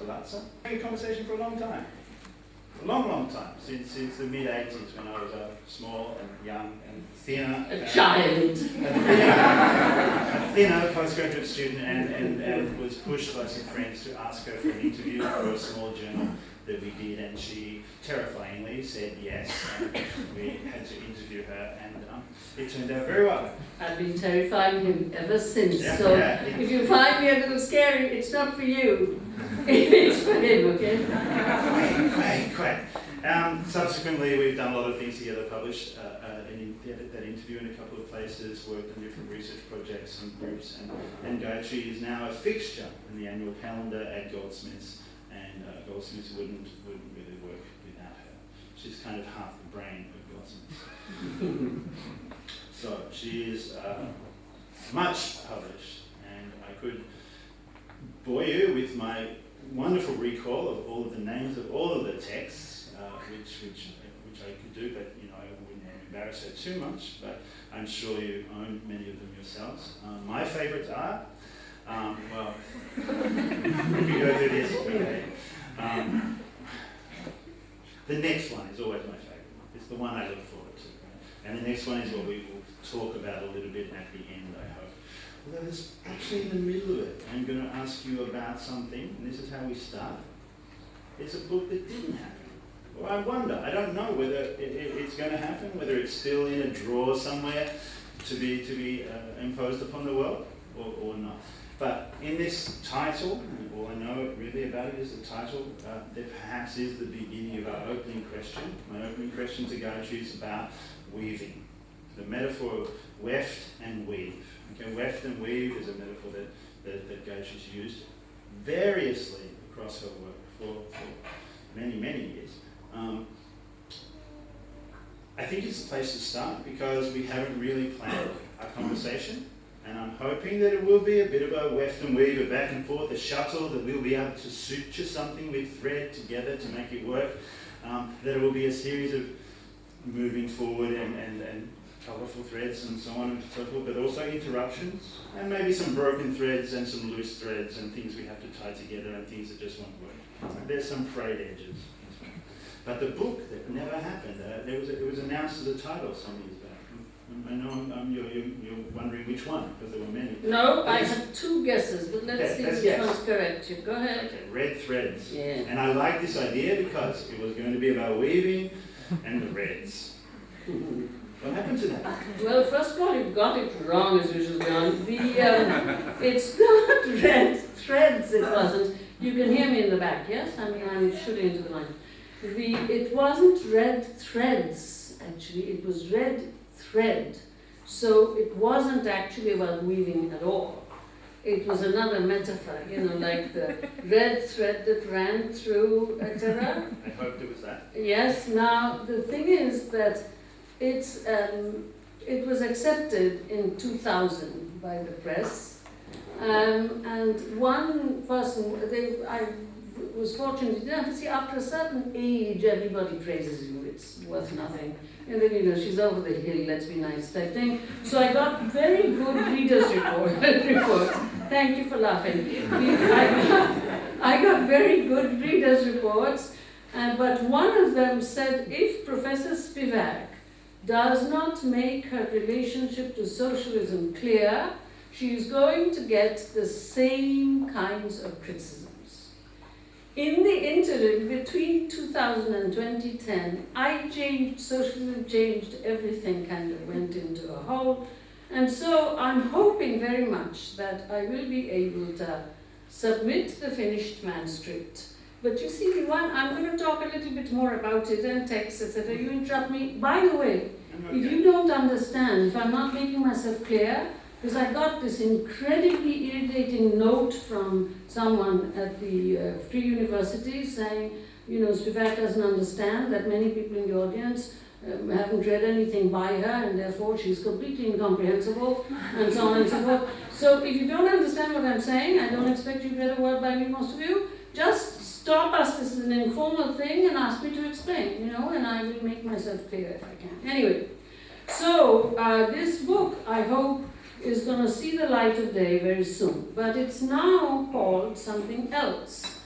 Palazzo. Having a conversation for a long time. A long, long time, since the mid-80s, when I was small and young and thinner. A child. A thinner postgraduate student, and was pushed by some friends to ask her for an interview for a small journal that we did, and she terrifyingly said yes, and we had to interview her, and it turned out very well. I've been terrifying him ever since, Yeah, so yeah. if you find me a little scary, it's not for you. It's for him, okay? Quite. Subsequently, we've done a lot of things together, published that interview in a couple of places, worked on different research projects and groups, and Gayatri is now a fixture in the annual calendar at Goldsmiths, and Goldsmiths wouldn't really work without her. She's kind of half the brain of Goldsmiths. So she is much published, and I could bore you with my wonderful recall of all of the names of all of the texts, which I could do, but I wouldn't embarrass her too much. But I'm sure you own many of them yourselves. My favourites are, well, if you go through this, okay. The next one is always my favourite. It's the one I look forward to, and the next one is what we will talk about a little bit at the end, I hope. Although it's actually in the middle of it. I'm going to ask you about something, and this is how we start. It's a book that didn't happen. Well, I wonder, I don't know whether it's going to happen, whether it's still in a drawer somewhere to be imposed upon the world, or not. But in this title, and all I know really about it is the title, there perhaps is the beginning of our opening question. My opening question to Gayatri is about weaving. The metaphor of weft and weave. Okay, weft and weave is a metaphor that Gayatri's used variously across her work for many, many years. I think it's a place to start because we haven't really planned our conversation, and I'm hoping that it will be a bit of a weft and weave, a back and forth, a shuttle, that we'll be able to suture something with thread together to make it work, that it will be a series of moving forward and colourful threads and so on and so forth, but also interruptions, and maybe some broken threads and some loose threads and things we have to tie together and things that just won't work. There's some frayed edges. But the book that never happened, it was announced as a title some years back. I know you're wondering which one, because there were many. No, I have two guesses, but let's see which one's correct. Go ahead. Okay, red threads. Yeah. And I like this idea because it was going to be about weaving and the reds. What happened to that? Well, first of all, you got it wrong, as usual, John. It's not red threads, it wasn't. You can hear me in the back, yes? I mean, I'm shooting into the mic. It wasn't red threads, actually. It was red thread. So it wasn't actually about weaving at all. It was another metaphor, like the red thread that ran through, etc. I hoped it was that. Yes. Now, the thing is that it was accepted in 2000 by the press, and one person, I was fortunate enough to see after a certain age everybody praises you, it's worth nothing, and then she's over the hill, let's be nice type thing. So I got very good readers' reports. Thank you for laughing. I got very good readers' reports, but one of them said, if Professor Spivak does not make her relationship to socialism clear, she is going to get the same kinds of criticisms. In the interim, between 2000 and 2010, I changed, socialism changed, everything kind of went into a hole. And so I'm hoping very much that I will be able to submit the finished manuscript. But you see, I'm going to talk a little bit more about it and text, etc. You interrupt me. By the way, if you don't understand, if I'm not making myself clear, because I got this incredibly irritating note from someone at the Free University saying, Spivak doesn't understand that many people in the audience haven't read anything by her, and therefore she's completely incomprehensible, and so on and so forth. So if you don't understand what I'm saying, I don't expect you to read a word by me, most of you, just stop us, this is an informal thing, and ask me to explain, and I will make myself clear if I can. Anyway, so this book, I hope, is going to see the light of day very soon, but it's now called something else.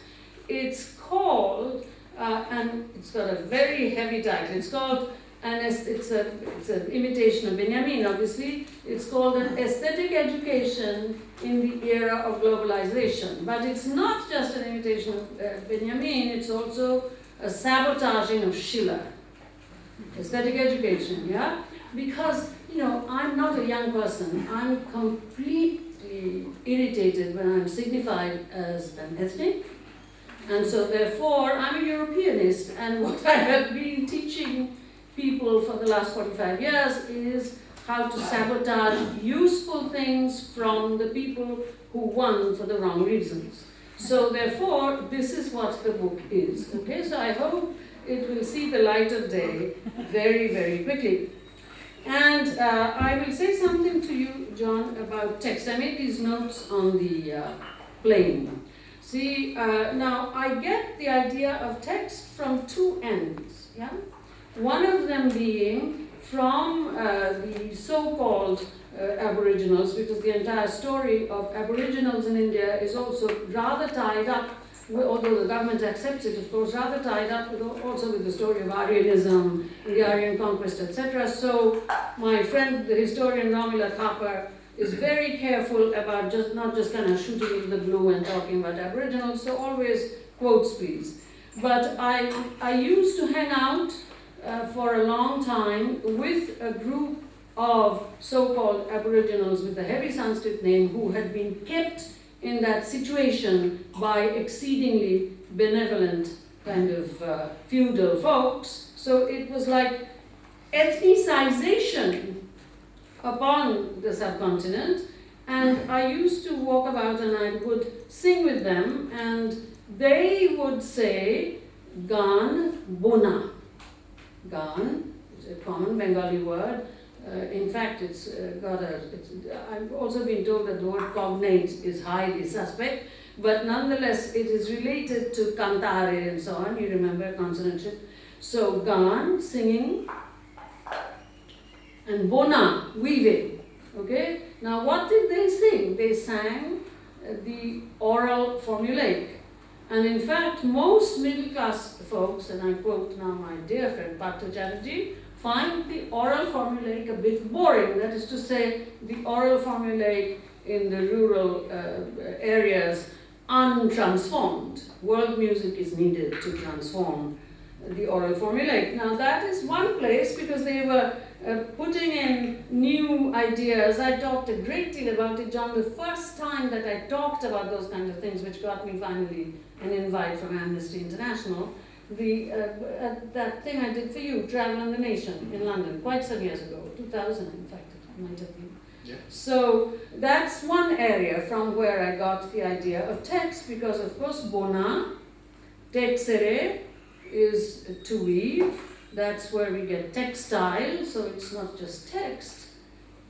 it's called, and it's got a very heavy title, it's called, and it's an imitation of Benjamin, obviously. It's called An Aesthetic Education in the Era of Globalization. But it's not just an imitation of Benjamin, it's also a sabotaging of Schiller. Aesthetic education, yeah? Because, I'm not a young person. I'm completely irritated when I'm signified as an ethnic. And so therefore, I'm a Europeanist. And what I have been teaching people for the last 45 years is how to sabotage useful things from the people who won for the wrong reasons. So therefore, this is what the book is. Okay, so I hope it will see the light of day very, very quickly. And I will say something to you, John, about text. I made these notes on the plane. See, now I get the idea of text from two ends, yeah? One of them being from the so-called Aboriginals, because the entire story of Aboriginals in India is also rather tied up, although the government accepts it, of course, rather tied up also with the story of Aryanism, the Aryan conquest, etc. So my friend, the historian Ramila Thapar, is very careful about not just kind of shooting in the blue and talking about Aboriginals, so always quotes, please. But I used to hang out for a long time with a group of so-called Aboriginals with a heavy Sanskrit name who had been kept in that situation by exceedingly benevolent kind of feudal folks. So it was like ethnicization upon the subcontinent, and I used to walk about and I would sing with them, and they would say, Gan Bona. Gan is a common Bengali word. In fact, I've also been told that the word cognate is highly suspect, but nonetheless it is related to cantare and so on. You remember consonant shift. So Gan, singing, and Bona, weaving. Okay? Now what did they sing? They sang the oral formulaic. And in fact, most middle class folks, and I quote now my dear friend Partha Chatterjee, find the oral formulaic a bit boring. That is to say, the oral formulaic in the rural areas untransformed. World music is needed to transform the oral formulaic. Now that is one place because they were putting in new ideas. I talked a great deal about it, John. The first time that I talked about those kinds of things, which got me finally an invite from Amnesty International, that thing I did for you, Travel on the Nation in London, quite some years ago, 2000 in fact it might have been. Yeah. So that's one area from where I got the idea of text, because of course Bona, texere is to weave. That's where we get textile, so it's not just text.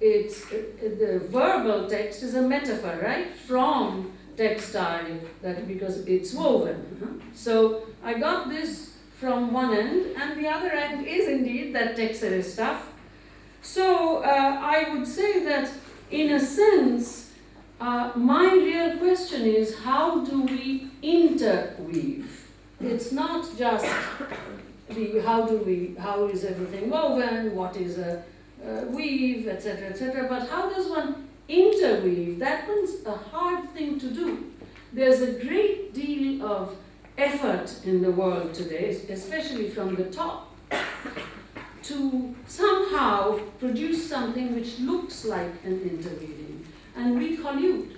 It's the verbal text is a metaphor, right? From textile, that because it's woven. So I got this from one end, and the other end is indeed that textile stuff. So I would say that in a sense, my real question is, how do we interweave? It's not just how is everything woven, what is a weave, etc., but how does one interweave? That one's a hard thing to do. There's a great deal of effort in the world today, especially from the top, to somehow produce something which looks like an interweaving, and we collude.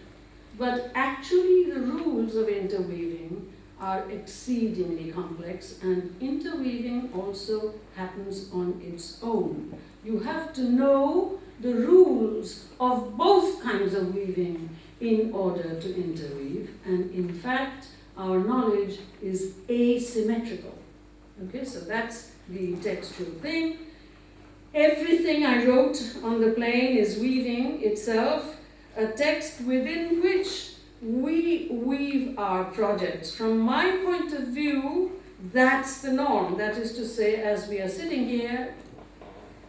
But actually the rules of interweaving are exceedingly complex, and interweaving also happens on its own. You have to know the rules of both kinds of weaving in order to interweave, and in fact our knowledge is asymmetrical. Okay, so that's the textual thing. Everything I wrote on the plane is weaving itself, a text within which we weave our projects. From my point of view, that's the norm. That is to say, as we are sitting here,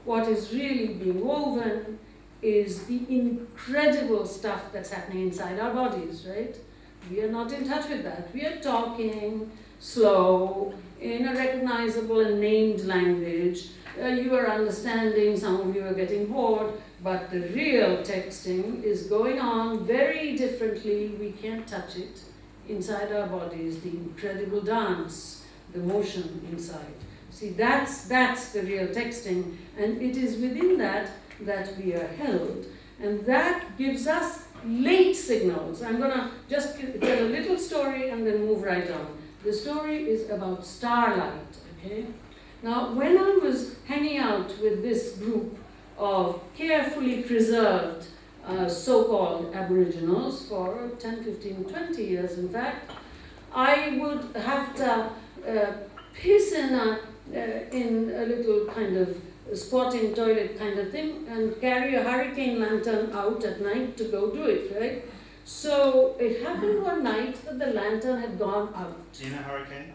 what is really being woven is the incredible stuff that's happening inside our bodies, right? We are not in touch with that. We are talking slow, in a recognizable and named language. You are understanding, some of you are getting bored, but the real texting is going on very differently. We can't touch it. Inside our bodies, the incredible dance, the motion inside. See, that's the real texting, and it is within that we are held. And that gives us late signals. I'm going to just tell a little story and then move right on. The story is about starlight, okay? Now, when I was hanging out with this group of carefully preserved so-called Aboriginals for 10, 15, 20 years, in fact, I would have to piss in a little kind of squatting toilet kind of thing and carry a hurricane lantern out at night to go do it, right? So it happened one night that the lantern had gone out. In a hurricane?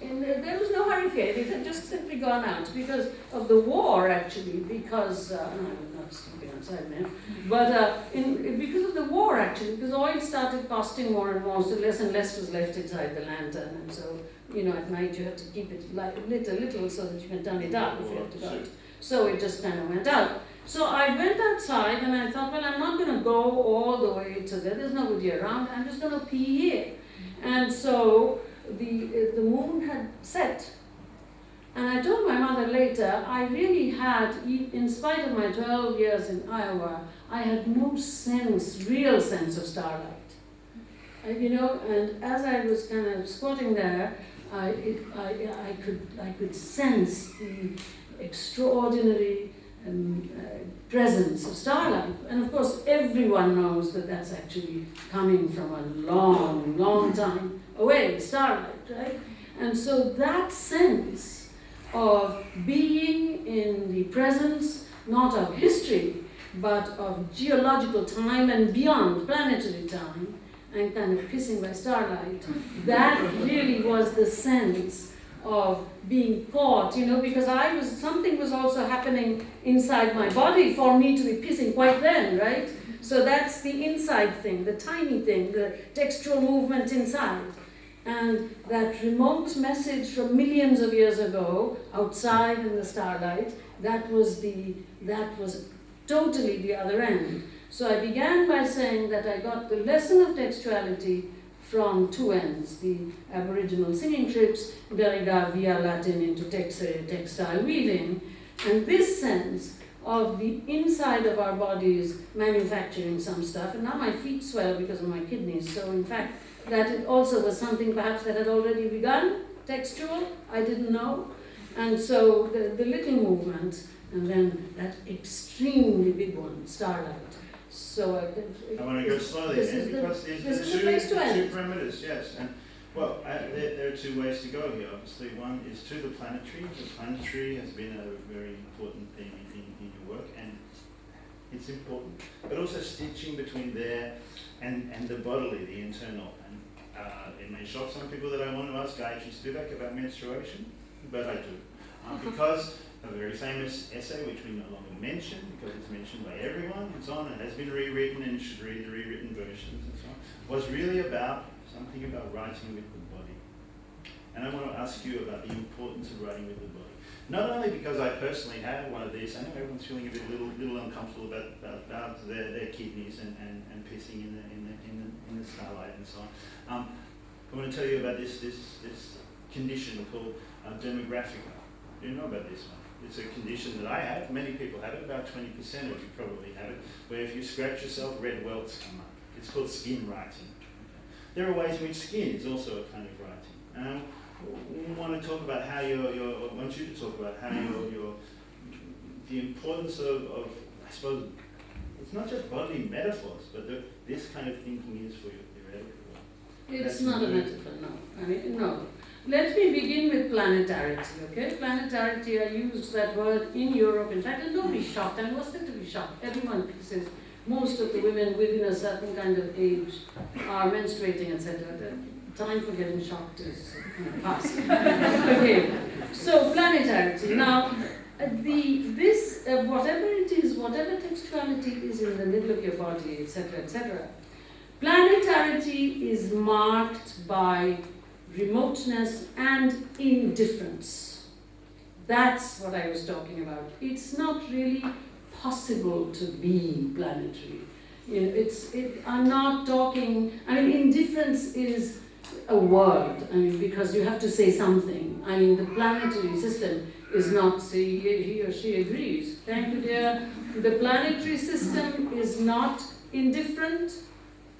And there was no hurricane, it had just simply gone out because of the war, actually, because, no, I'm not sleeping outside now, but because of the war, actually, because oil started costing more and more, so less and less was left inside the lantern, and so, at night you had to keep it lit a little so that you can turn it up if you have to go out. So it just kind of went out. So I went outside and I thought, well, I'm not going to go all the way to there, there's nobody around, I'm just going to pee here. And so the moon had set. And I told my mother later, I really had, in spite of my 12 years in Iowa, I had no real sense of starlight. And as I was kind of squatting there, I could sense the extraordinary presence of starlight. And of course, everyone knows that that's actually coming from a long, long time away, starlight, right? And so that sense of being in the presence, not of history, but of geological time and beyond, planetary time, and kind of pissing by starlight, that really was the sense of being caught, because something was also happening inside my body for me to be pissing quite then, right? So that's the inside thing, the tiny thing, the textual movement inside. And that remote message from millions of years ago, outside in the starlight, that was totally the other end. So I began by saying that I got the lesson of textuality from two ends, the Aboriginal singing trips, Derrida via Latin into textile weaving, and this sense of the inside of our bodies manufacturing some stuff. And now my feet swell because of my kidneys, so in fact, that it also was something perhaps that had already begun, textual, I didn't know. And so the little movement, and then that extremely big one, starlight. So I want to go slowly then, because there's two parameters, yes. And well, there are two ways to go here. Obviously, one is to the planetary. The planetary has been a very important thing in your work, and it's important. But also stitching between there and the bodily, the internal. And it may shock some people that I want to ask Gayatri Spivak about menstruation, but I do. Because a very famous essay, which we no longer mention, because it's mentioned by everyone, and so on, and has been rewritten, and you should read the rewritten versions and so on, was really about something about writing with the body. And I want to ask you about the importance of writing with the body. Not only because I personally have one of these, I know everyone's feeling a bit little uncomfortable about their kidneys and pissing in the starlight and so on. I want to tell you about this condition called dermographica. Do you know about this one? It's a condition that I have, many people have it, about 20% of you probably have it, where if you scratch yourself, red welts come up. It's called skin writing. There are ways in which skin is also a kind of writing. We want to talk about how I want you to talk about how the importance of, I suppose, it's not just bodily metaphors, but this kind of thinking is for your theoretical work. It's not a metaphor, no. No. Let me begin with planetarity, okay? Planetarity, I used that word in Europe, in fact, and nobody's shocked. I was there to be shocked. Everyone says most of the women within a certain kind of age are menstruating, etc. The time for getting shocked is past. Okay, so planetarity. Now, whatever it is, whatever textuality is in the middle of your body, etc., etc., planetarity is marked by remoteness and indifference. That's what I was talking about. It's not really possible to be planetary. You know, I'm not talking, I mean, indifference is a word, I mean, because you have to say something. I mean, the planetary system is not, say, he or she agrees. Thank you, dear. The planetary system is not indifferent.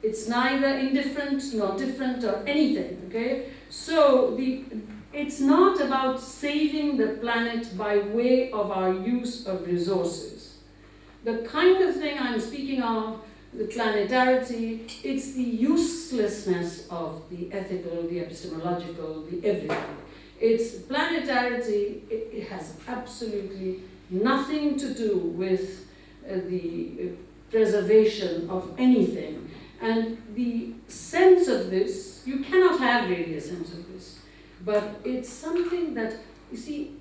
It's neither indifferent nor different or anything, okay? So it's not about saving the planet by way of our use of resources. The kind of thing I'm speaking of, the planetarity, it's the uselessness of the ethical, the epistemological, the everything. It's planetarity, it has absolutely nothing to do with the preservation of anything. And the sense of this, you cannot have really a sense of this, but it's something that, you see,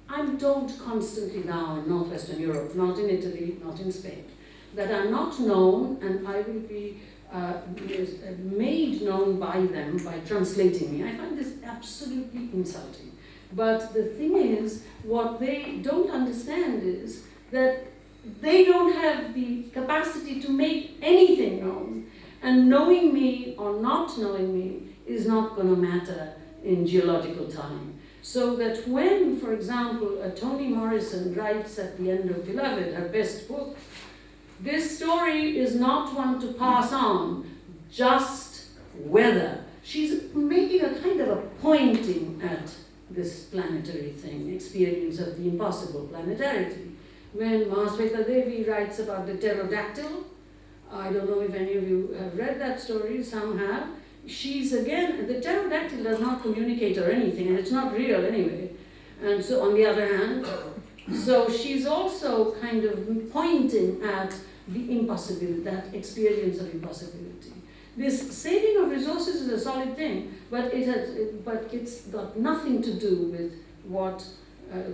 I'm told constantly now in Northwestern Europe, not in Italy, not in Spain, that are not known, and I will be made known by them by translating me. I find this absolutely insulting. But the thing is, what they don't understand is that they don't have the capacity to make anything known. And knowing me or not knowing me is not going to matter in geological time. So that when, for example, Toni Morrison writes at the end of Beloved, her best book, this story is not one to pass on, just weather. She's making a kind of a pointing at this planetary thing, experience of the impossible, planetarity. When Mahasweta Devi writes about the pterodactyl, I don't know if any of you have read that story, some have. She's again, the pterodactyl does not communicate or anything, and it's not real anyway. And so on the other hand, so she's also kind of pointing at the impossibility, that experience of impossibility. This saving of resources is a solid thing, but it's got nothing to do with what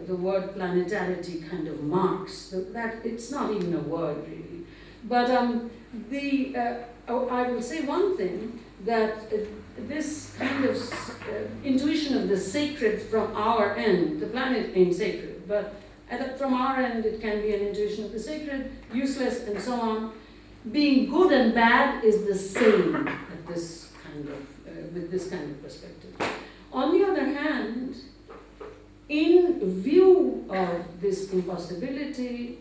the word planetarity kind of marks. That it's not even a word really. But I will say one thing, that this kind of intuition of the sacred from our end, the planet ain't sacred, but from our end it can be an intuition of the sacred, useless and so on. Being good and bad is the same at this kind of, with this kind of perspective. On the other hand, in view of this impossibility,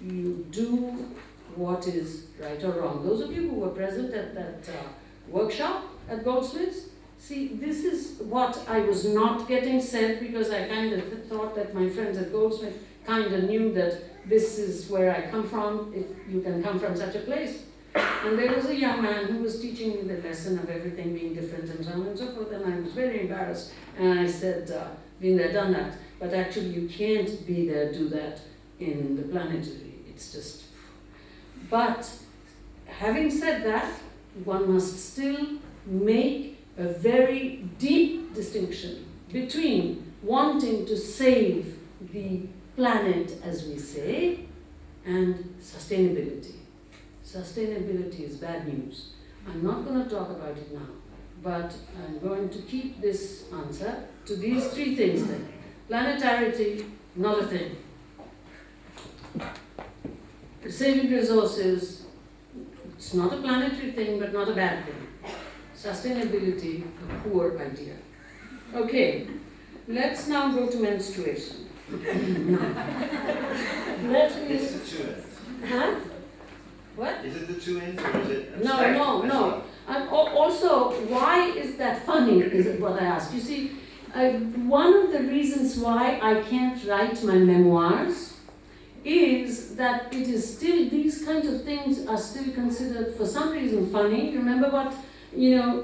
you do what is right or wrong. Those of you who were present at that workshop at Goldsmiths, see, this is what I was not getting said, because I kind of thought that my friends at Goldsmith kind of knew that this is where I come from, if you can come from such a place. And there was a young man who was teaching me the lesson of everything being different and so on and so forth, and I was very embarrassed. And I said, been there, done that, but actually you can't be there, do that in the planetary. It's just... But having said that, one must still make a very deep distinction between wanting to save the planet, as we say, and sustainability. Sustainability is bad news. I'm not going to talk about it now, but I'm going to keep this answer to these three things then. Planetarity, not a thing. Saving resources, it's not a planetary thing, but not a bad thing. Sustainability, a poor idea. Okay, let's now go to menstruation. Let me... It's the two ends. Huh? What? Is it the two ends or is it No, no, no. Also, why is that funny, is what I asked. You see, one of the reasons why I can't write my memoirs is that it is still, these kinds of things are still considered for some reason funny. Remember what, given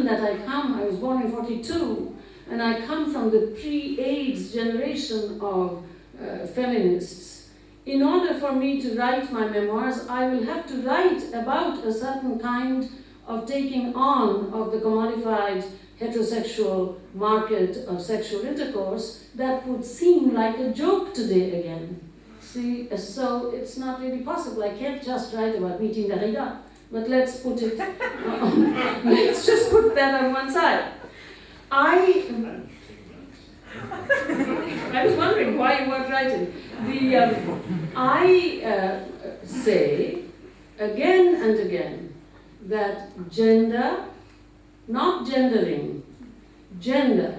that I was born in 42, and I come from the pre-AIDS generation of feminists. In order for me to write my memoirs, I will have to write about a certain kind of taking on of the commodified heterosexual market of sexual intercourse that would seem like a joke today again. See, so it's not really possible. I can't just write about meeting Derrida. But let's put it, let's just put that on one side. I was wondering why you weren't writing. I say again and again that gender, not gendering, gender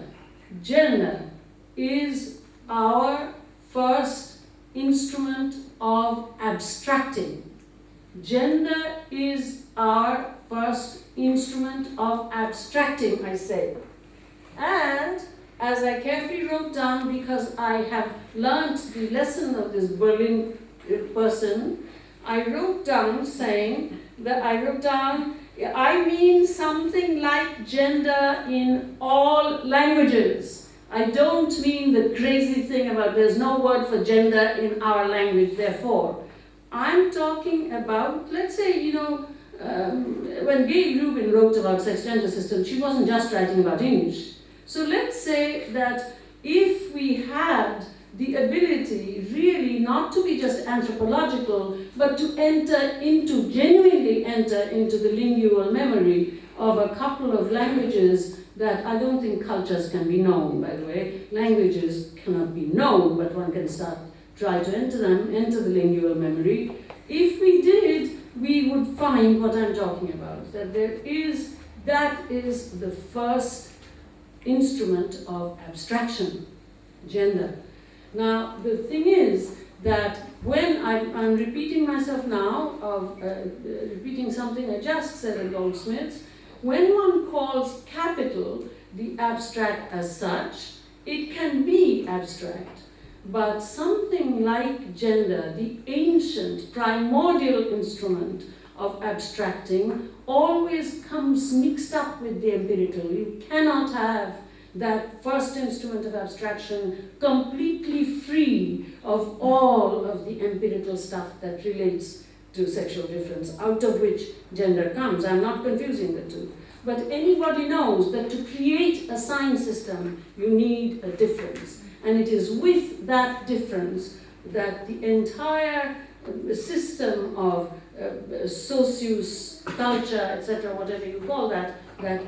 is our first instrument of abstracting. Gender is our first instrument of abstracting, I say. And as I carefully wrote down, because I have learnt the lesson of this Berlin person, I wrote down I mean something like gender in all languages. I don't mean the crazy thing about there's no word for gender in our language, therefore. I'm talking about, let's say, when Gay Rubin wrote about sex-gender systems, she wasn't just writing about English. So let's say that if we had the ability really not to be just anthropological, but to genuinely enter into the lingual memory of a couple of languages that I don't think cultures can be known, by the way. Languages cannot be known, but one can try to enter the lingual memory. If we did, we would find what I'm talking about, that that is the first instrument of abstraction, gender. Now, the thing is that when I'm repeating myself now, repeating something I just said at Goldsmiths, when one calls capital the abstract as such, it can be abstract. But something like gender, the ancient, primordial instrument of abstracting, always comes mixed up with the empirical. You cannot have that first instrument of abstraction completely free of all of the empirical stuff that relates to sexual difference, out of which gender comes. I'm not confusing the two. But anybody knows that to create a sign system, you need a difference. And it is with that difference that the entire system of socius, culture, etc., whatever you call that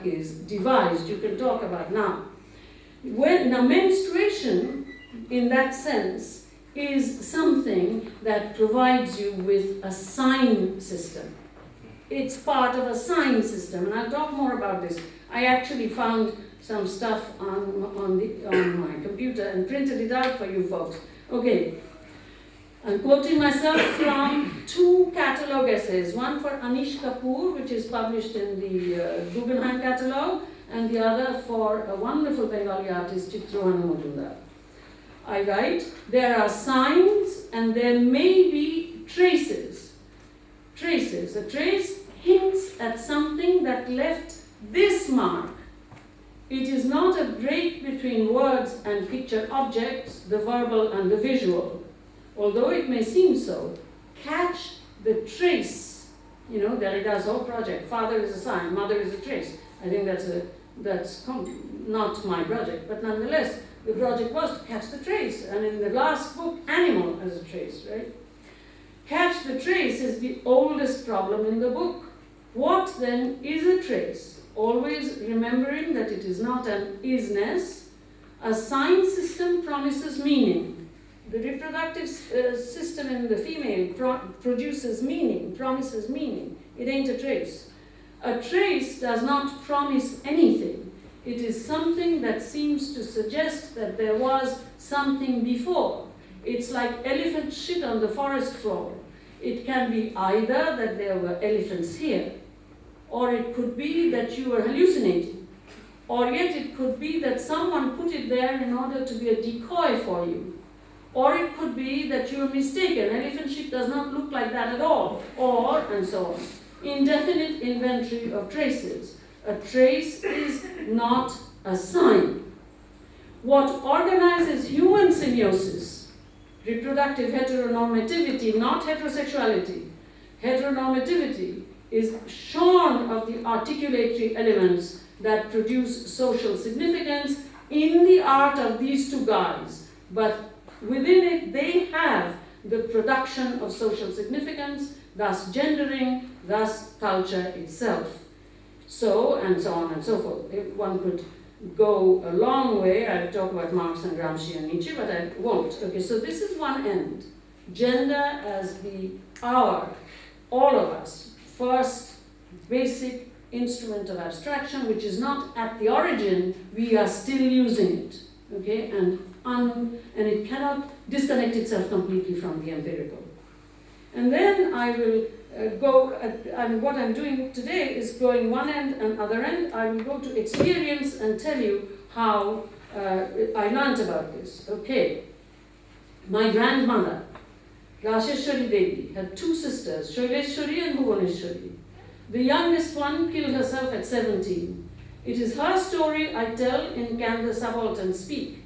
is devised. You can talk about now. Now, menstruation, in that sense, is something that provides you with a sign system. It's part of a sign system, and I'll talk more about this. I actually found some stuff on my computer and printed it out for you folks. Okay, I'm quoting myself from two catalogue essays, one for Anish Kapoor, which is published in the Guggenheim catalogue, and the other for a wonderful Bengali artist, Chitrohanu Majumdar. I write, there are signs and there may be traces. Traces. A trace hints at something that left this mark. It is not a break between words and picture objects, the verbal and the visual. Although it may seem so, catch the trace. Derrida's whole project, father is a sign, mother is a trace. I think that's not my project, but nonetheless, the project was to catch the trace. And in the last book, animal as a trace, right? Catch the trace is the oldest problem in the book. What then is a trace? Always remembering that it is not an isness. A sign system promises meaning. The reproductive system in the female produces meaning, promises meaning. It ain't a trace. A trace does not promise anything. It is something that seems to suggest that there was something before. It's like elephant shit on the forest floor. It can be either that there were elephants here, or it could be that you were hallucinating, or yet it could be that someone put it there in order to be a decoy for you. Or it could be that you were mistaken. Elephant shit does not look like that at all, or, and so on. Indefinite inventory of traces. A trace is not a sign. What organizes human semiosis, reproductive heteronormativity, not heterosexuality. Heteronormativity is shorn of the articulatory elements that produce social significance in the art of these two guys. But within it, they have the production of social significance, thus gendering, thus culture itself. So, and so on and so forth. If one could go a long way, I'll talk about Marx and Gramsci and Nietzsche, but I won't. Okay, so this is one end. Gender as all of us, first basic instrument of abstraction, which is not at the origin, we are still using it, okay, and it cannot disconnect itself completely from the empirical. And then I will and what I'm doing today is going one end and other end. I will go to experience and tell you how I learned about this. Okay, my grandmother, Rasheshwari Devi, had two sisters, Shaileshwari and Bhuvaneshwari. The youngest one killed herself at 17. It is her story I tell in Can the Subaltern Speak,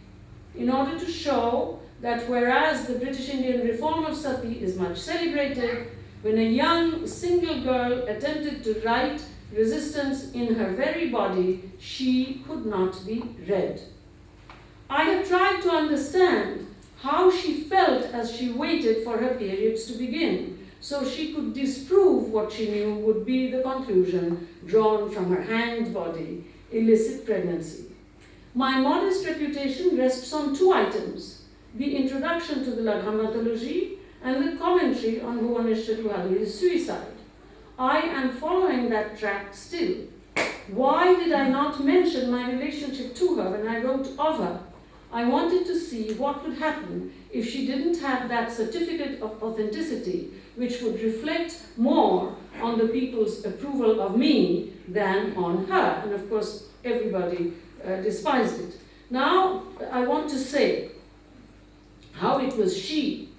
in order to show that whereas the British Indian reform of sati is much celebrated, when a young single girl attempted to write resistance in her very body, she could not be read. I have tried to understand how she felt as she waited for her periods to begin, so she could disprove what she knew would be the conclusion drawn from her hanged body, illicit pregnancy. My modest reputation rests on two items: the introduction to the Laghamatology and the commentary on Bhuvaneshwari Bhaduri's suicide. I am following that track still. Why did I not mention my relationship to her when I wrote of her? I wanted to see what would happen if she didn't have that certificate of authenticity, which would reflect more on the people's approval of me than on her. And of course, everybody despised it. Now, I want to say how it was she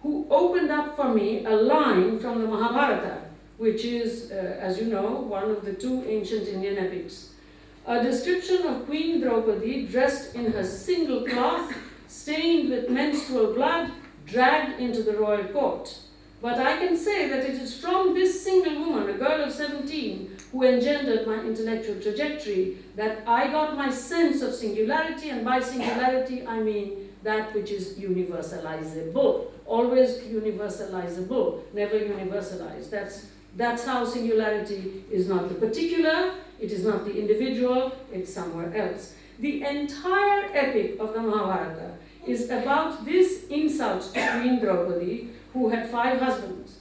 who opened up for me a line from the Mahabharata, which is, as you know, one of the two ancient Indian epics. A description of Queen Draupadi dressed in her single cloth, stained with menstrual blood, dragged into the royal court. But I can say that it is from this single woman, a girl of 17, who engendered my intellectual trajectory, that I got my sense of singularity, and by singularity I mean that which is universalizable. Always universalizable, never universalized. That's how singularity is not the particular, it is not the individual, it's somewhere else. The entire epic of the Mahabharata is about this insult to Queen Draupadi, who had 5 husbands.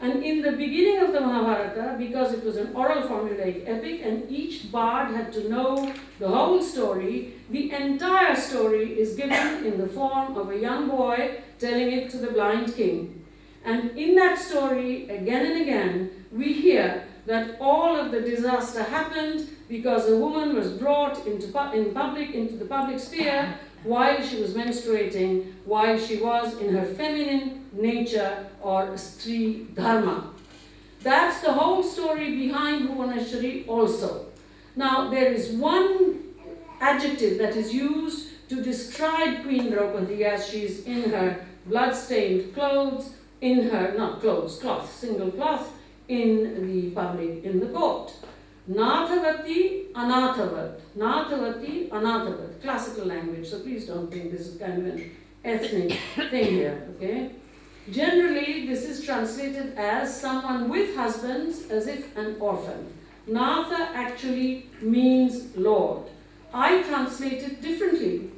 And in the beginning of the Mahabharata, because it was an oral formulaic epic and each bard had to know the whole story, the entire story is given in the form of a young boy telling it to the blind king. And in that story, again and again, we hear that all of the disaster happened because a woman was brought into the public sphere while she was menstruating, while she was in her feminine nature or Stri Dharma. That's the whole story behind Bhuvaneshwari also. Now, there is one adjective that is used to describe Queen Draupadi as she is in her blood-stained clothes, cloth, single cloth, in the court. Nathavati, anathavat. Nathavati, anathavat. Classical language, so please don't think this is kind of an ethnic thing here, okay? Generally, this is translated as someone with husbands, as if an orphan. Natha actually means Lord. I translate it differently,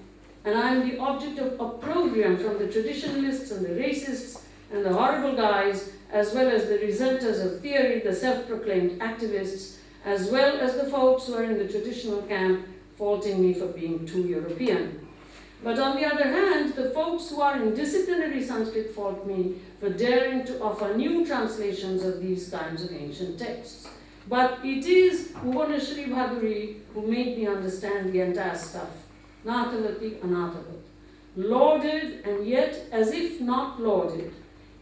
and I am the object of opprobrium from the traditionalists and the racists and the horrible guys, as well as the resenters of theory, the self-proclaimed activists, as well as the folks who are in the traditional camp faulting me for being too European. But on the other hand, the folks who are in disciplinary Sanskrit fault me for daring to offer new translations of these kinds of ancient texts. But it is Bhuvaneshwari Bhaduri who made me understand the entire stuff. Nathavati, anathavat. Lauded and yet as if not lauded.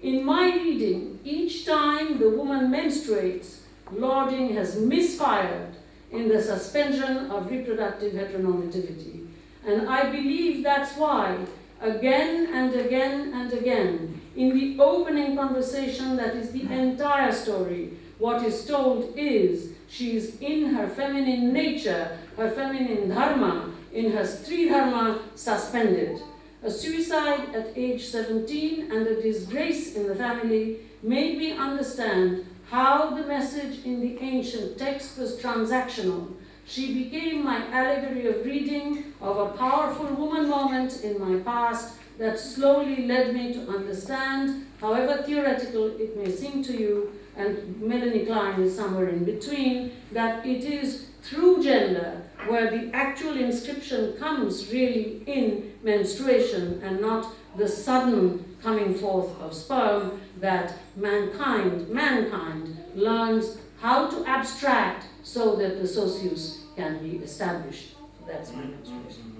In my reading, each time the woman menstruates, lauding has misfired in the suspension of reproductive heteronormativity. And I believe that's why, again and again and again, in the opening conversation that is the entire story, what is told is she is in her feminine nature, her feminine dharma, in her Stri Dharma suspended. A suicide at age 17 and a disgrace in the family made me understand how the message in the ancient text was transactional. She became my allegory of reading of a powerful woman moment in my past that slowly led me to understand, however theoretical it may seem to you, and Melanie Klein is somewhere in between, that it is through gender where the actual inscription comes really in menstruation and not the sudden coming forth of sperm, that mankind learns how to abstract so that the socius can be established. That's my menstruation.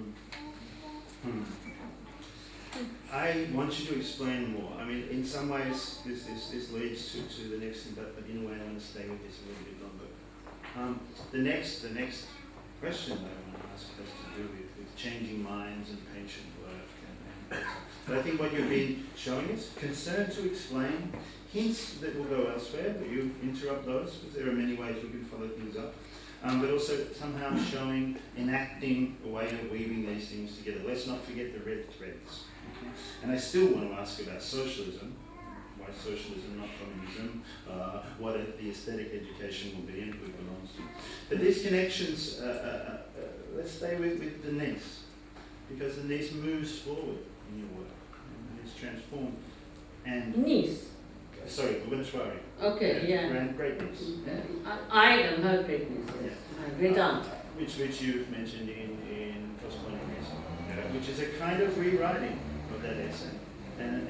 I want you to explain more. I mean, in some ways, this leads to the next thing, but in a way, I want to stay with this a little bit longer. The next question that I want to ask has to do with changing minds and patient work. But I think what you've been showing is concern to explain, hints that will go elsewhere, but you interrupt those, because there are many ways we can follow things up. But also somehow showing, enacting a way of weaving these things together. Let's not forget the red threads. Okay? And I still want to ask about socialism, why socialism, not communism, what the aesthetic education will be and who it belongs to. But these connections, let's stay with the niece, because the niece moves forward in your work, and it's transformed. And niece. Sorry, Gubenshwari. Okay, yeah. Great niece. I am her great niece, yes. My great aunt. Which you've mentioned in Postcolonialism, which is a kind of rewriting of that essay. And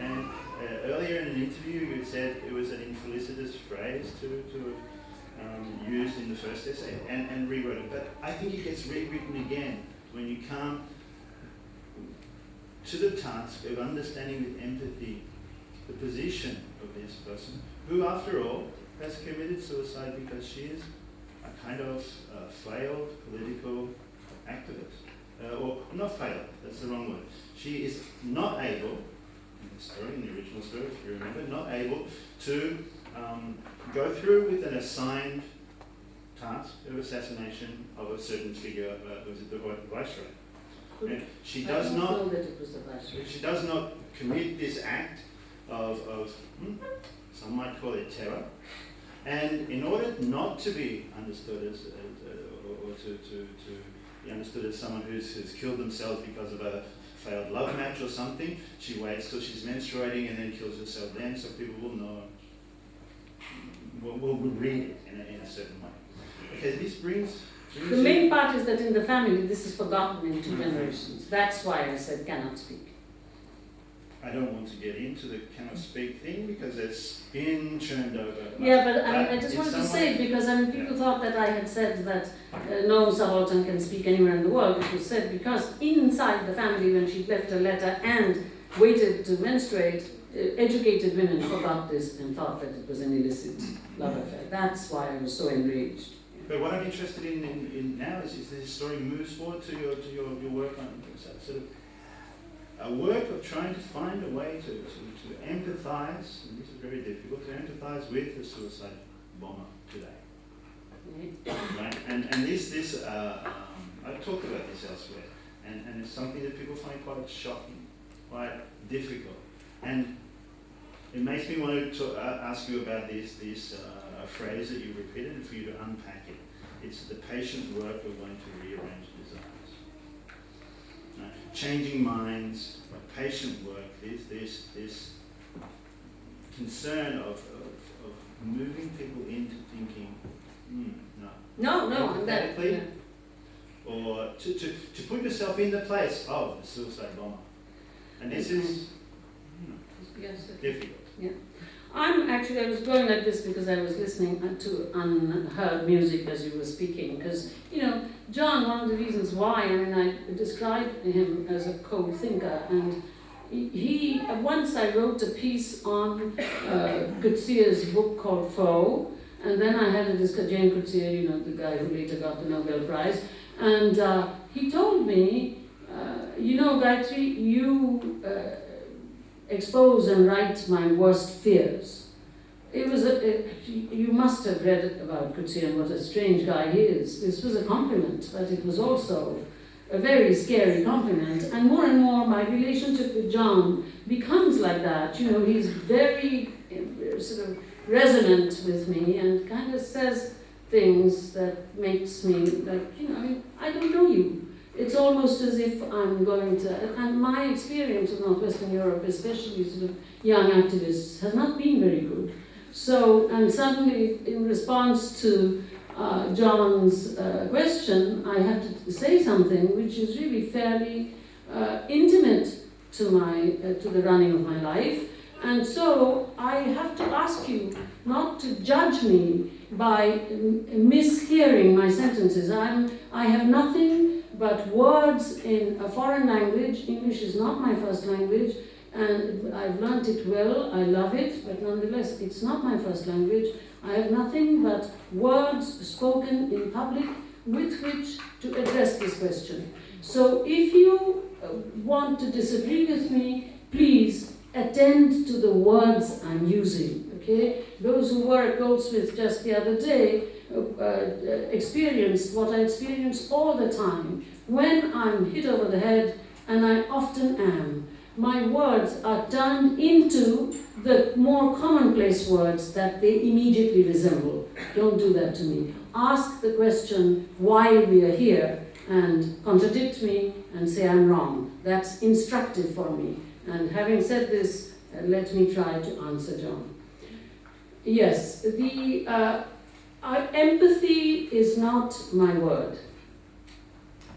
earlier in an interview you said it was an infelicitous phrase to used in the first essay and rewrote it. But I think it gets rewritten again when you come to the task of understanding with empathy the position of this person, who after all has committed suicide because she is a kind of failed political activist. Or not failed, that's the wrong word. She is not able, in the story, in the original story, if you remember, not able to go through with an assigned task of assassination of a certain figure, was it the viceroy? And she does not know that it was the viceroy. She does not commit this act of some might call it terror. And in order not to be understood as, or to be understood as someone who's killed themselves because of a failed love match or something, she waits till she's menstruating and then kills herself then, so people will know, will read it in a certain way. Okay, this brings the main part is that in the family this is forgotten in two generations. That's why I said cannot speak. I don't want to get into the cannot speak thing because it's been churned over. Yeah, but I just wanted to say it because people thought that I had said that no subaltern can speak anywhere in the world. It was said because inside the family, when she left a letter and waited to menstruate, educated women forgot this and thought that it was an illicit love affair. That's why I was so enraged. But what I'm interested in now is this story moves forward to your work on sort of a work of trying to find a way to empathise, and this is very difficult, to empathise with the suicide bomber today. Right? And this I've talked about this elsewhere, and it's something that people find quite shocking, quite difficult. And it makes me want to ask you about this phrase that you repeated and for you to unpack it. It's the patient work of wanting to rearrange desires. Changing minds, patient work, this concern of moving people into thinking, No, empathetically, or to put yourself in the place of the suicide bomber. And this is difficult. Yeah. I was going like this because I was listening to unheard music as you were speaking. Because, John, one of the reasons why, I described him as a co-thinker, and once I wrote a piece on Coetzee's book called Foe, and then I had a discussion, Jane Coetzee, the guy who later got the Nobel Prize, and he told me, Gayatri, you expose and write my worst fears. It was you must have read about Coetzee and what a strange guy he is. This was a compliment, but it was also a very scary compliment. And more my relationship with John becomes like that. You know, he's very sort of resonant with me and kind of says things that makes me like, you know, I don't know you. It's almost as if I'm going to, and my experience of Northwestern Europe, especially sort of young activists, has not been very good. So, and suddenly in response to John's question, I had to say something which is really fairly intimate to the running of my life. And so I have to ask you not to judge me by mishearing my sentences. I have nothing but words in a foreign language. English is not my first language, and I've learnt it well, I love it, but nonetheless it's not my first language. I have nothing but words spoken in public with which to address this question. So if you want to disagree with me, please attend to the words I'm using, okay? Those who were at Goldsmith just the other day experienced what I experience all the time when I'm hit over the head, and I often am. My words are turned into the more commonplace words that they immediately resemble. Don't do that to me. Ask the question why we are here and contradict me and say I'm wrong. That's instructive for me. And having said this, let me try to answer John. Yes, empathy is not my word.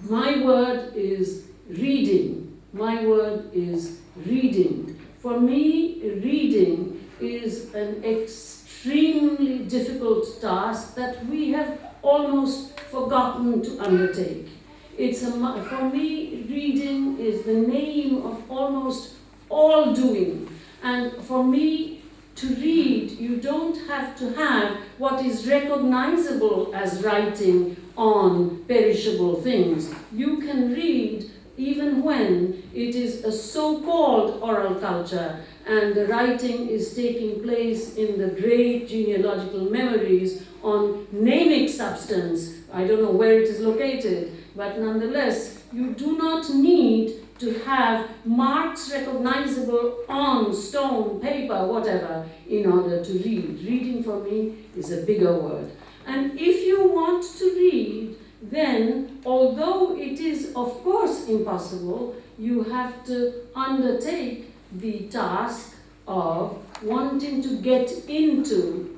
My word is reading. My word is reading. For me, reading is an extremely difficult task that we have almost forgotten to undertake. For me, reading is the name of almost all doing. And for me, to read, you don't have to have what is recognizable as writing on perishable things. You can read even when it is a so-called oral culture and the writing is taking place in the great genealogical memories on mnemic substance. I don't know where it is located, but nonetheless, you do not need to have marks recognizable on stone, paper, whatever, in order to read. Reading for me is a bigger word. And if you want to read, then, although it is of course impossible, you have to undertake the task of wanting to get into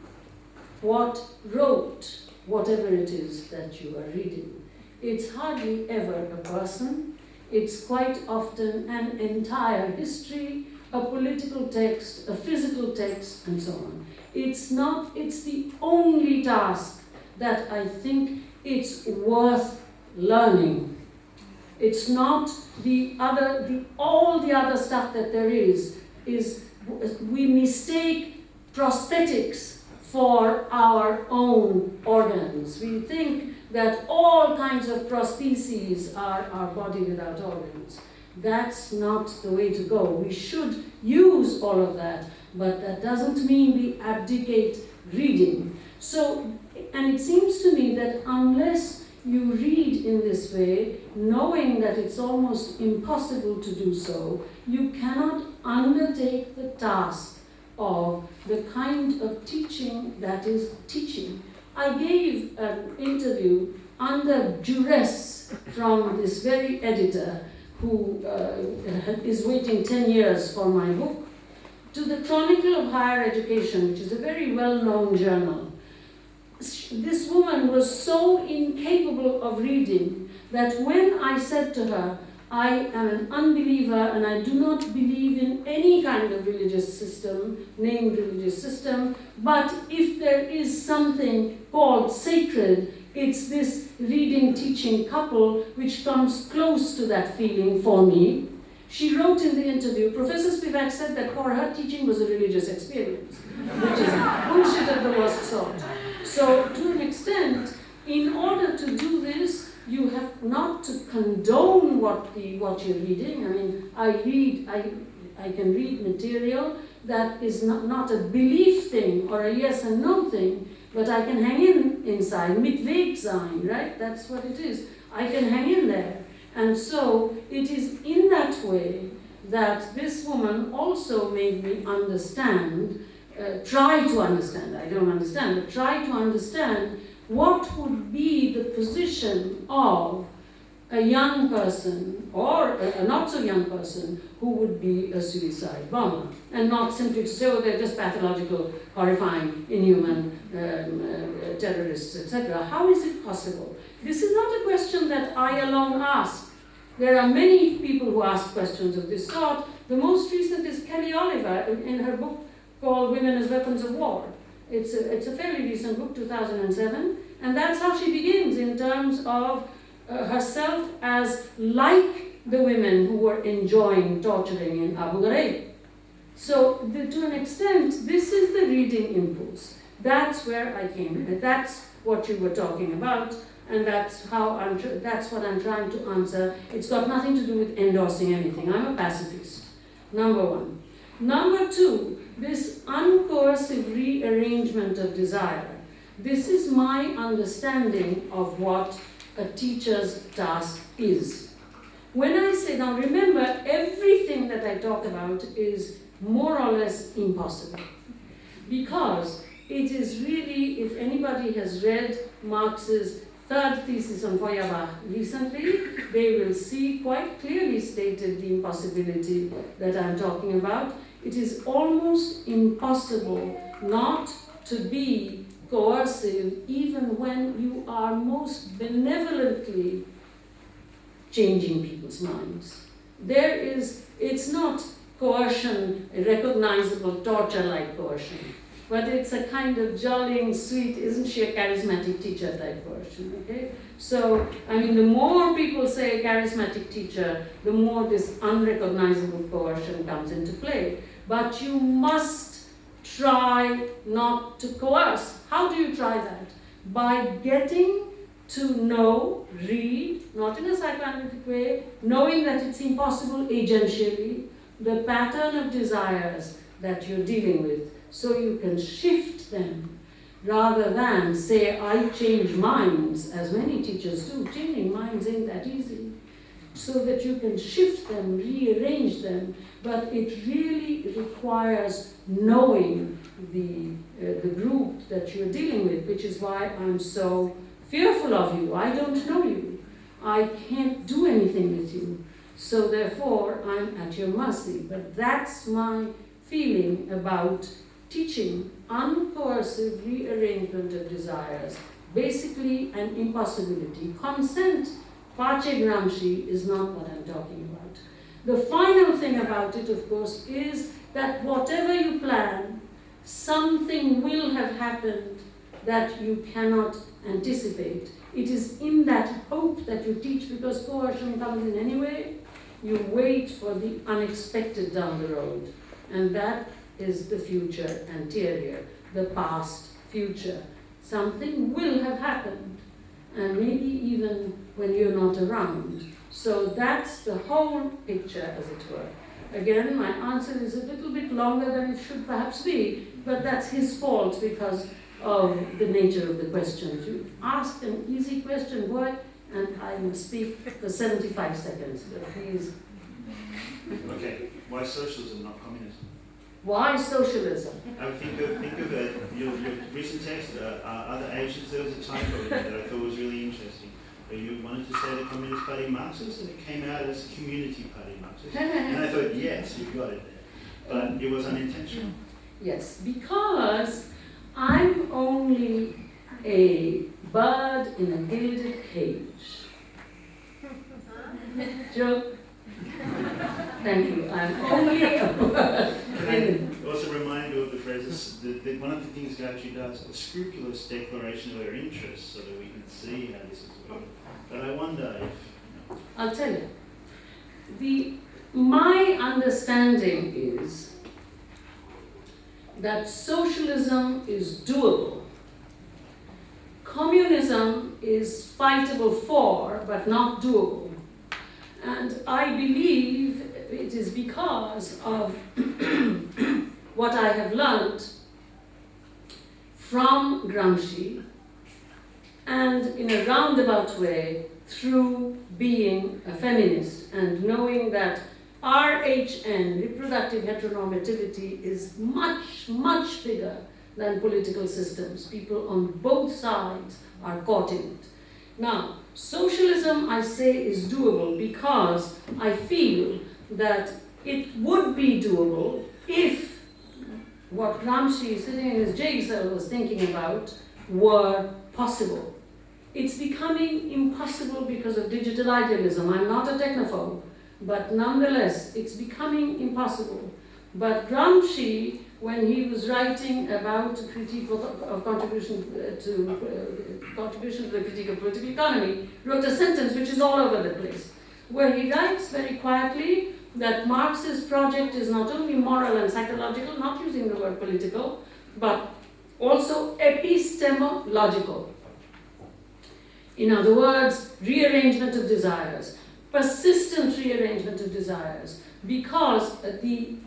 what wrote whatever it is that you are reading. It's hardly ever a person. It's quite often an entire history, a political text, a physical text, and so on. It's the only task that I think it's worth learning. It's not all the other stuff that there is we mistake prosthetics for our own organs. We think that all kinds of prostheses are our body without organs. That's not the way to go. We should use all of that, but that doesn't mean we abdicate reading. So, and it seems to me that unless you read in this way, knowing that it's almost impossible to do so, you cannot undertake the task of the kind of teaching that is teaching. I gave an interview under duress from this very editor who is waiting 10 years for my book, to the Chronicle of Higher Education, which is a very well-known journal. This woman was so incapable of reading that when I said to her, I am an unbeliever and I do not believe in any kind of religious system, named religious system, but if there is something called sacred, it's this reading-teaching couple which comes close to that feeling for me. She wrote in the interview, Professor Spivak said that for her teaching was a religious experience, which is bullshit of the worst sort. So to an extent, in order to do this, you have not to condone what you're reading. I mean, I can read material that is not a belief thing or a yes and no thing, but I can hang inside, mit Weg sein, right? That's what it is. I can hang in there. And so it is in that way that this woman also made me understand, try to understand, I don't understand, but try to understand what would be the position of a young person or a not so young person who would be a suicide bomber. And not simply to say, oh, they're just pathological, horrifying, inhuman terrorists, etc. How is it possible? This is not a question that I alone ask. There are many people who ask questions of this sort. The most recent is Kelly Oliver in her book called Women as Weapons of War. It's a fairly recent book, 2007, and that's how she begins in terms of herself as like the women who were enjoying torturing in Abu Ghraib. So to an extent, this is the reading impulse. That's where I came in. That's what you were talking about, and that's what I'm trying to answer. It's got nothing to do with endorsing anything. I'm a pacifist, number one. Number two, this uncoercive rearrangement of desire. This is my understanding of what a teacher's task is. When I say, now remember, everything that I talk about is more or less impossible. Because it is really, if anybody has read Marx's third thesis on Feuerbach recently, they will see quite clearly stated the impossibility that I'm talking about. It is almost impossible not to be coercive even when you are most benevolently changing people's minds. It's not coercion, recognizable torture-like coercion, but it's a kind of jollying, sweet, isn't she a charismatic teacher type coercion, okay? So, I mean, the more people say charismatic teacher, the more this unrecognizable coercion comes into play. But you must try not to coerce. How do you try that? By getting to know, read, not in a psychoanalytic way, knowing that it's impossible agentially, the pattern of desires that you're dealing with, so you can shift them, rather than say, I change minds, as many teachers do. Changing minds ain't that easy. So that you can shift them, rearrange them, but it really requires knowing the group that you're dealing with, which is why I'm so fearful of you. I don't know you. I can't do anything with you. So therefore, I'm at your mercy. But that's my feeling about teaching uncoercive rearrangement of desires, basically an impossibility. Consent, Pace Gramsci, is not what I'm talking about. The final thing about it, of course, is that whatever you plan, something will have happened that you cannot anticipate. It is in that hope that you teach, because coercion comes in anyway. You wait for the unexpected down the road, and that is the future anterior, the past future. Something will have happened, and maybe even when you're not around. So that's the whole picture, as it were. Again, my answer is a little bit longer than it should perhaps be, but that's his fault because of the nature of the questions. You asked an easy question, boy, and I will speak for 75 seconds, but please. Okay, why socialism, not communism? Why socialism? I think of your recent text, Other Asians. There was a typo in there that I thought was really interesting. You wanted to say the Communist Party Marxist, and it came out as Community Party Marxist. And I thought, yes, you've got it there. But it was unintentional. Yes, because I'm only a bird in a gilded cage. Joke? Thank you. I'm only a bird. Can I also remind you of the phrases that one of the things Gayatri does, a scrupulous declaration of her interests so that we can see how this is working. But I wonder if... I'll tell you. My understanding is that socialism is doable. Communism is fightable for, but not doable. And I believe it is because of what I have learned from Gramsci and in a roundabout way through being a feminist and knowing that RHN, reproductive heteronormativity, is much, much bigger than political systems. People on both sides are caught in it. Now, socialism, I say, is doable because I feel that it would be doable if what Gramsci, sitting in his jail cell, was thinking about were possible. It's becoming impossible because of digital idealism. I'm not a technophobe, but nonetheless, it's becoming impossible. But Gramsci, when he was writing about a critique of contribution to the critique of political economy, wrote a sentence which is all over the place, where he writes very quietly that Marx's project is not only moral and psychological, not using the word political, but also epistemological. In other words, rearrangement of desires, persistent rearrangement of desires, because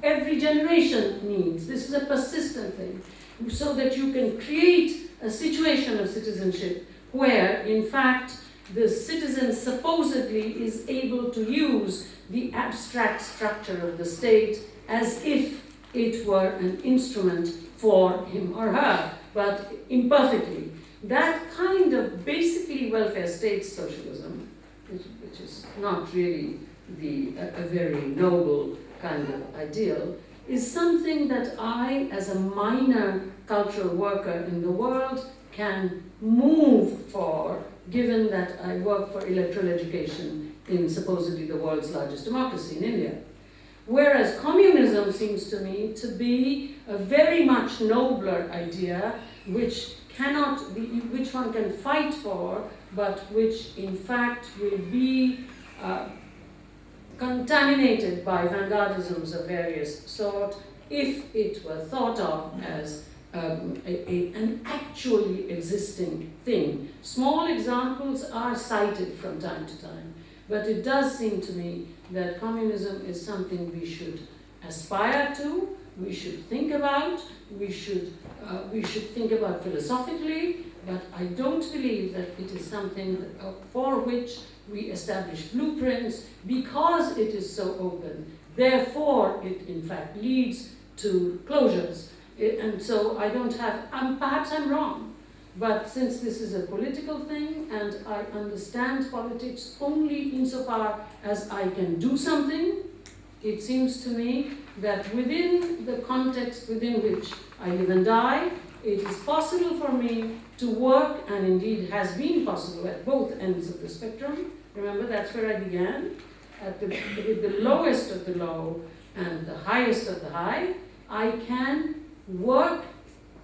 every generation needs, this is a persistent thing, so that you can create a situation of citizenship where, in fact, the citizen supposedly is able to use the abstract structure of the state as if it were an instrument for him or her, but imperfectly. That kind of basically welfare state socialism, which is not really a very noble kind of ideal, is something that I, as a minor cultural worker in the world, can move for, given that I work for electoral education in supposedly the world's largest democracy in India. Whereas communism seems to me to be a very much nobler idea, which one can fight for, but which in fact will be contaminated by vanguardisms of various sort if it were thought of as an actually existing thing. Small examples are cited from time to time, but it does seem to me that communism is something we should aspire to, we should think about, we should think about philosophically, but I don't believe that it is something for which we establish blueprints because it is so open. Therefore, it in fact leads to closures. And so I don't have, perhaps I'm wrong, but since this is a political thing and I understand politics only insofar as I can do something, it seems to me that within the context within which I live and die, it is possible for me to work, and indeed has been possible at both ends of the spectrum. Remember, that's where I began, with the lowest of the low and the highest of the high. I can work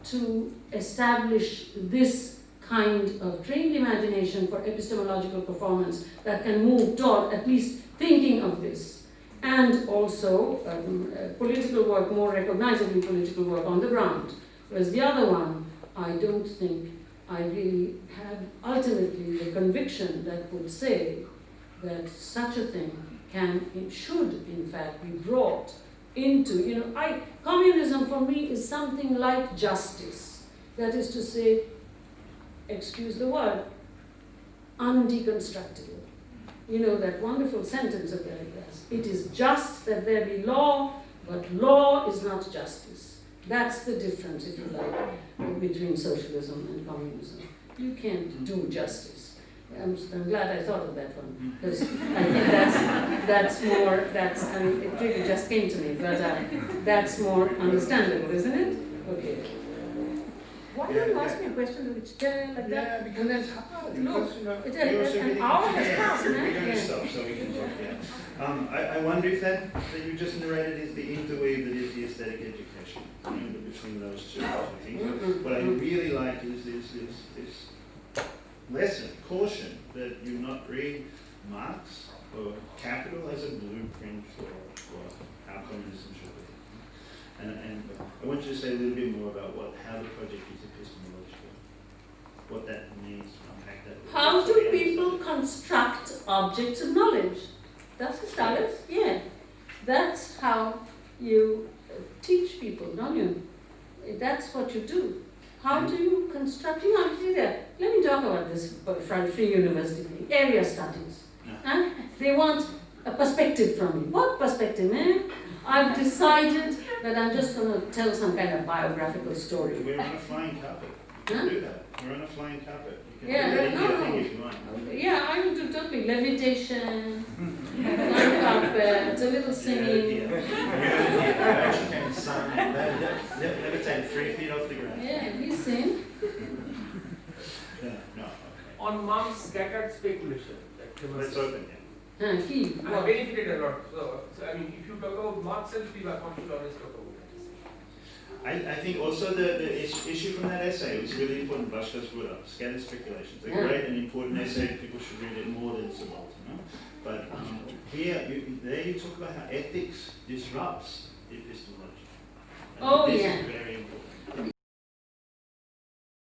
to establish this kind of trained imagination for epistemological performance that can move toward at least thinking of this, and also political work, more recognizably political work on the ground. Whereas the other one, I don't think I really have ultimately the conviction that would say that such a thing should in fact be brought into, communism for me is something like justice. That is to say, excuse the word, undeconstructible. That wonderful sentence of Derrida's. It is just that there be law, but law is not justice. That's the difference, if you like, between socialism and communism. You can't do justice. I'm glad I thought of that one, because I think it really just came to me, but that's more understandable, isn't it? Okay. Why don't you ask me a question which like that? Yeah, because it's hard. Look, Because, an hour has passed, We're going to man. stop so we can talk, yeah. I wonder if that you just narrated is the interweave that is the aesthetic education, between those two things. What I really like is this lesson, caution, that you not read Marx or Capital as a blueprint for how communism should be. And I want you to say a little bit more about how the project is epistemological, what that means, unpack that. How do people construct objects of knowledge? Das ist alles? Yeah. That's how you teach people, don't you? That's what you do. How do you construct, actually there, let me talk about this Free University thing, area studies. Yeah. They want a perspective from me. What perspective, man? I've decided that I'm just going to tell some kind of biographical story. We're on a flying carpet. You can do that. We're on a flying carpet. You can Yeah, do that no. anything if you want. Yeah, I will do totally levitation, flying carpet, a little singing. I actually came sun levitate 3 feet off the ground. Yeah, we sing. Yeah, no, okay. On Marx scattered speculation, Let's open it. He, I what? benefited a lot. So I mean, if you talk about Marx and Spivak, what should always talk about I think also the issue from that essay was really important. Bashka's brought up scattered speculations. A Yeah. great and important essay. People should read it more than subaltern. But here, there you talk about how ethics disrupts epistemology. And Oh, this yeah. is very important.